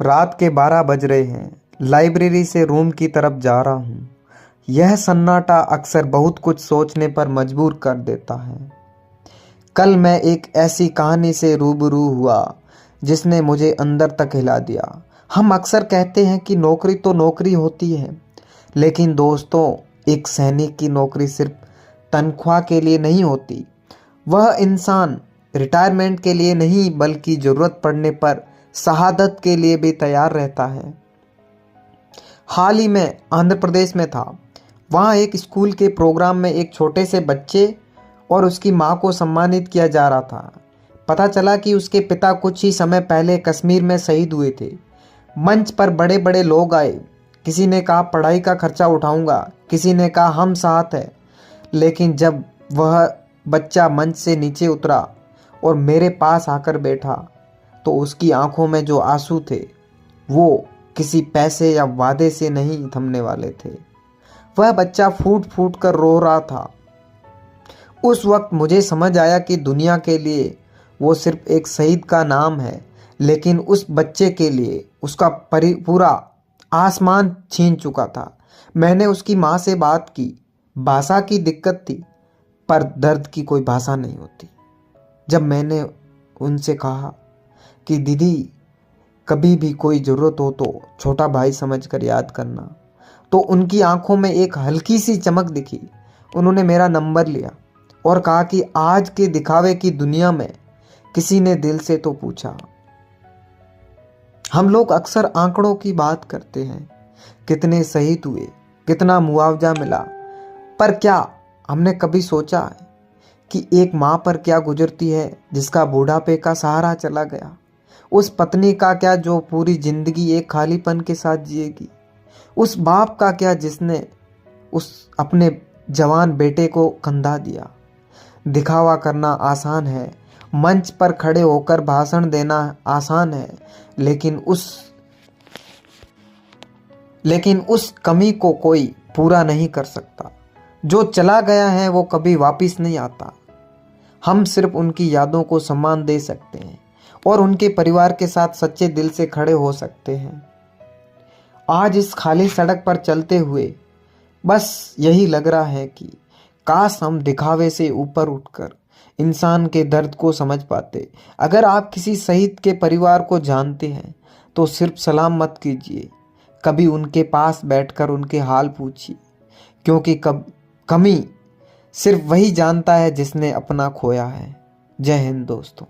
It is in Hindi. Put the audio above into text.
रात के 12 बज रहे हैं। लाइब्रेरी से रूम की तरफ जा रहा हूँ। यह सन्नाटा अक्सर बहुत कुछ सोचने पर मजबूर कर देता है। कल मैं एक ऐसी कहानी से रूबरू हुआ जिसने मुझे अंदर तक हिला दिया। हम अक्सर कहते हैं कि नौकरी तो नौकरी होती है, लेकिन दोस्तों, एक सैनिक की नौकरी सिर्फ तनख्वाह के लिए नहीं होती। वह इंसान रिटायरमेंट के लिए नहीं, बल्कि ज़रूरत पड़ने पर शहादत के लिए भी तैयार रहता है। हाल ही में आंध्र प्रदेश में था। वहाँ एक स्कूल के प्रोग्राम में एक छोटे से बच्चे और उसकी माँ को सम्मानित किया जा रहा था। पता चला कि उसके पिता कुछ ही समय पहले कश्मीर में शहीद हुए थे। मंच पर बड़े बड़े लोग आए। किसी ने कहा पढ़ाई का खर्चा उठाऊंगा, किसी ने कहा हम साथ हैं। लेकिन जब वह बच्चा मंच से नीचे उतरा और मेरे पास आकर बैठा, तो उसकी आंखों में जो आंसू थे वो किसी पैसे या वादे से नहीं थमने वाले थे। वह बच्चा फूट फूट कर रो रहा था। उस वक्त मुझे समझ आया कि दुनिया के लिए वो सिर्फ एक शहीद का नाम है, लेकिन उस बच्चे के लिए उसका पूरा आसमान छीन चुका था। मैंने उसकी माँ से बात की। भाषा की दिक्कत थी, पर दर्द की कोई भाषा नहीं होती। जब मैंने उनसे कहा कि दीदी, कभी भी कोई ज़रूरत हो तो छोटा भाई समझकर याद करना, तो उनकी आंखों में एक हल्की सी चमक दिखी। उन्होंने मेरा नंबर लिया और कहा कि आज के दिखावे की दुनिया में किसी ने दिल से तो पूछा। हम लोग अक्सर आंकड़ों की बात करते हैं, कितने शहीद हुए, कितना मुआवजा मिला, पर क्या हमने कभी सोचा है कि एक माँ पर क्या गुजरती है जिसका बुढ़ापे का सहारा चला गया? उस पत्नी का क्या जो पूरी जिंदगी एक खालीपन के साथ जिएगी? उस बाप का क्या जिसने उस अपने जवान बेटे को कंधा दिया? दिखावा करना आसान है, मंच पर खड़े होकर भाषण देना आसान है, लेकिन उस कमी को कोई पूरा नहीं कर सकता। जो चला गया है वो कभी वापस नहीं आता। हम सिर्फ उनकी यादों को सम्मान दे सकते हैं और उनके परिवार के साथ सच्चे दिल से खड़े हो सकते हैं। आज इस खाली सड़क पर चलते हुए बस यही लग रहा है कि काश हम दिखावे से ऊपर उठकर इंसान के दर्द को समझ पाते। अगर आप किसी शहीद के परिवार को जानते हैं तो सिर्फ सलाम मत कीजिए, कभी उनके पास बैठकर उनके हाल पूछिए, क्योंकि कमी सिर्फ वही जानता है जिसने अपना खोया है। जय हिंद दोस्तों।